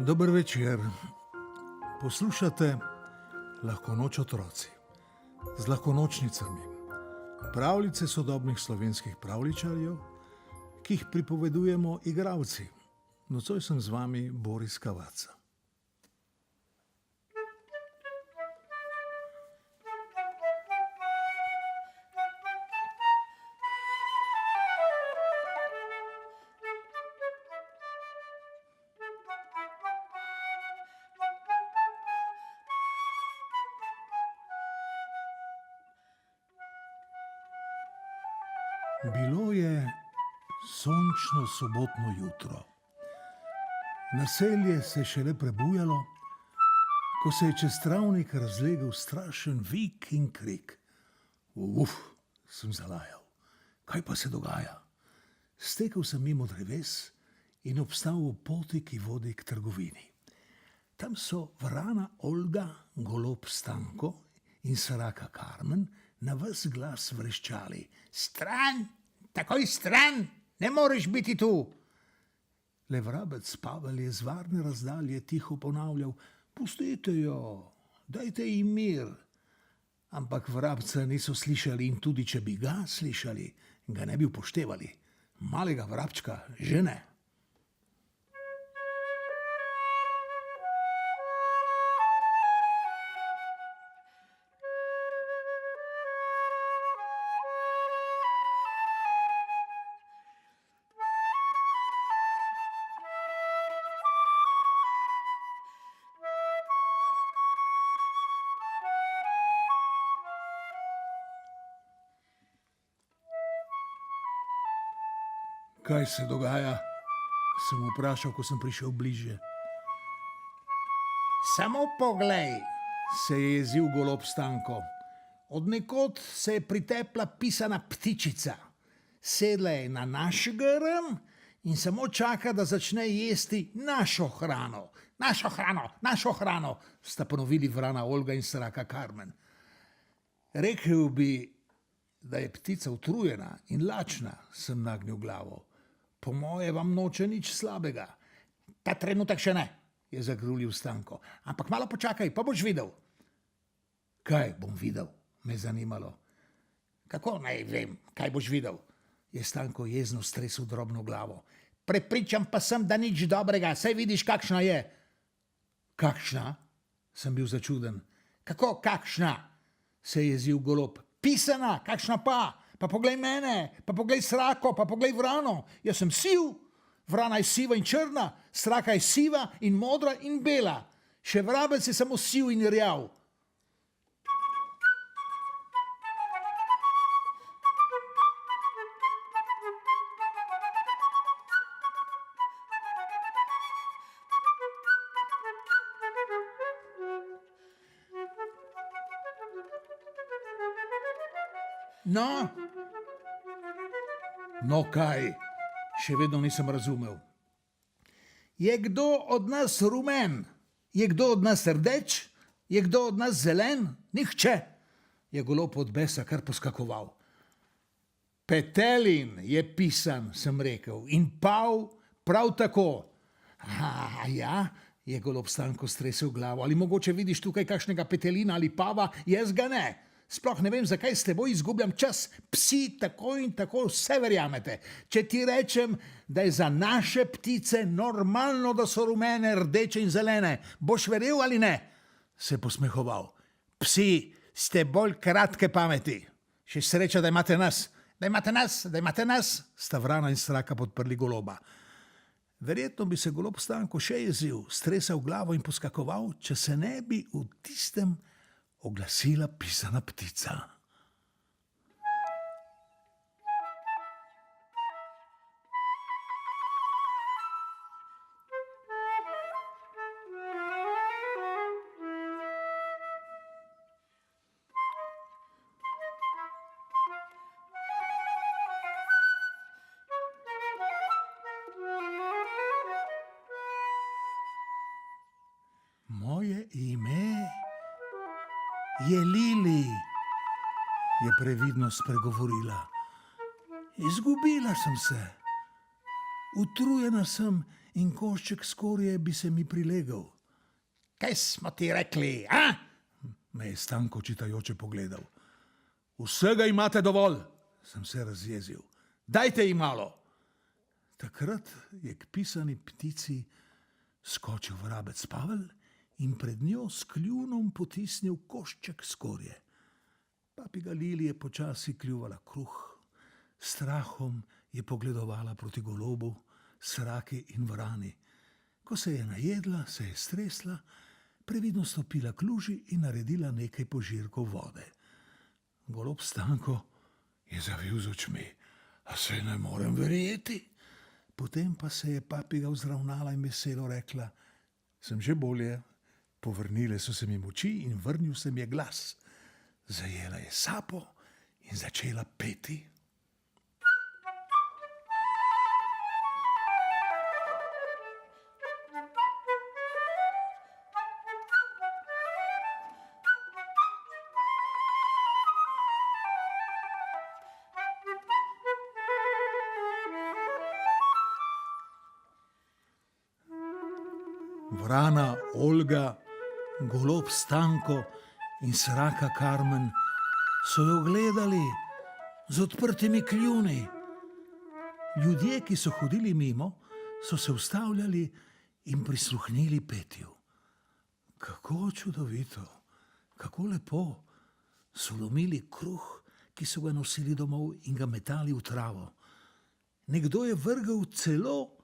Dober večer. Poslušate Lahko noč otroci z lahkonočnicami. Pravljice sodobnih slovenskih pravljičarjev, ki jih pripovedujemo igralci. Nocoj sem z vami Boris Kavaca. Bilo je sončno sobotno jutro. Naselje se je šele prebujalo, ko se je čez travnik razlegel strašen vik in krik. Uf, sem zalajal. Kaj pa se dogaja? Stekel sem mimo dreves in obstal v poti, ki vodi k trgovini. Tam so vrana Olga, golob Stanko in sraka Karmen na ves glas vreščali: "Stran, takoj stran, ne moreš biti tu!" Le vrabec Pavel je z varne razdalje tiho ponavljal: "Pustite jo, dajte ji mir." Ampak vrabca niso slišali in tudi če bi ga slišali, ga ne bi upoštevali. Malega vrabčka že ne. Kaj se dogaja? Sem vprašal, ko sem prišel bližje. "Samo poglej," se je jezil golob Stanko. "Od nekod se je pritepla pisana ptičica. Sedla je na naš grm in samo čaka, da začne jesti našo hrano. Našo hrano, našo hrano," sta ponovili vrana Olga in sraka Karmen. "Rekel bi, da je ptica utrujena in lačna," sem nagnil glavo. "Po moje vam noče nič slabega." "Ta trenutek še ne," je zagrulil Stanko. "Ampak malo počakaj, pa boš videl." "Kaj bom videl?" me je zanimalo. "Kako naj vem, kaj boš videl?" je Stanko jezno stresel drobno glavo. "Prepričan pa sem, da nič dobrega, saj vidiš, kakšna je." "Kakšna?" sem bil začuden. "Kako kakšna?" se je jezil golob. "Pisana, kakšna pa? Pa poglej mene, pa poglej srako, pa poglej vrano. Jaz sem siv, vrana je siva in črna, sraka je siva in modra in bela. Še vrabec je samo siv in rjav." No kaj? Še vedno nisem razumel. "Je kdo od nas rumen? Je kdo od nas rdeč? Je kdo od nas zelen? Nihče," je golob od besa kar poskakoval. "Petelin je pisan," sem rekel, "in pav prav tako." Ja, je golob Stanko stresel glavo. "Ali mogoče vidiš tukaj kakšnega petelina ali pava? Jaz ga ne. Sploh ne vem, zakaj s teboj izgubljam čas. Psi tako in tako vse verjamete. Če ti rečem, da je za naše ptice normalno, da so rumene, rdeče in zelene, boš verjel ali ne?" se je posmehoval. "Psi ste bolj kratke pameti. Še sreča, da imate nas. Da imate nas, sta vrana in sraka podprli goloba. Verjetno bi se golob Stanko še jezil, stresal glavo in poskakoval, če se ne bi v tistem oglasila pisana ptica. "Moje ime je Lili," je previdno spregovorila. "Izgubila sem se. Utrujena sem in košček skorje bi se mi prilegel. Kaj smo ti rekli, a? Me je Stanko čitajoče pogledal. Vsega imate dovolj, sem se razjezil. Dajte ji malo. Takrat je k pisani ptici skočil vrabec Pavel in pred njo s kljunom potisnil košček skorje. Papiga Lili je počasi kljuvala kruh, s strahom je pogledovala proti golobu, sraki in vrani. Ko se je najedla, se je stresla, previdno stopila k luži in naredila nekaj požirkov vode. Golob Stanko je zavil z očmi. A se ne morem verjeti? Potem pa se je papiga vzravnala in veselo rekla: sem že bolje. Povrnile so se mi moči in vrnil se mi je glas. Zajela je sapo in začela peti. Vrana Olga, golob Stanko in sraka Karmen so jo gledali z odprtimi kljuni. Ljudje, ki so hodili mimo, so se ustavljali in prisluhnili petju. Kako čudovito, kako lepo so lomili kruh, ki so ga nosili domov in ga metali v travo. Nekdo je vrgel celo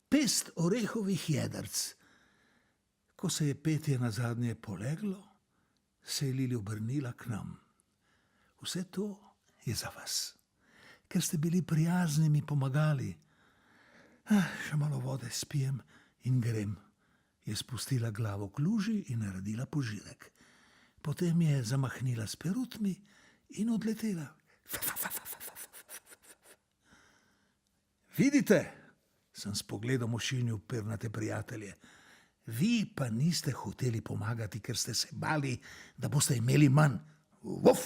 pest orehovih jedrc. Ko se je petje nazadnje poleglo, se je Lili obrnila k nam. Vse to je za vas, ker ste bili prijazni, mi pomagali. Še malo vode spijem in grem. Je spustila glavo k luži in naredila požirek. Potem je zamahnila s perutmi in odletela. Vidite, sem s pogledom ošinil pernate prijatelje. Vi pa niste hoteli pomagati, ker ste se bali, da boste imeli manj. Vuf!